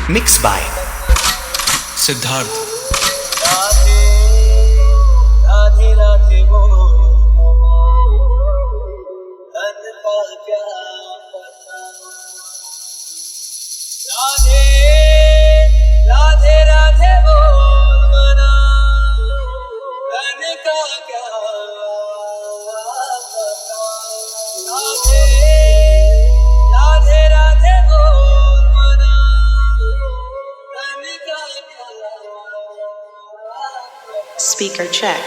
Mixed by Siddharth. Radhe Radhe Radhe बोल धन का क्या पता। राधे राधे राधे बोल मना धन का क्या पता। राधे राधे राधे बोल मना धन का क्या। Speaker check.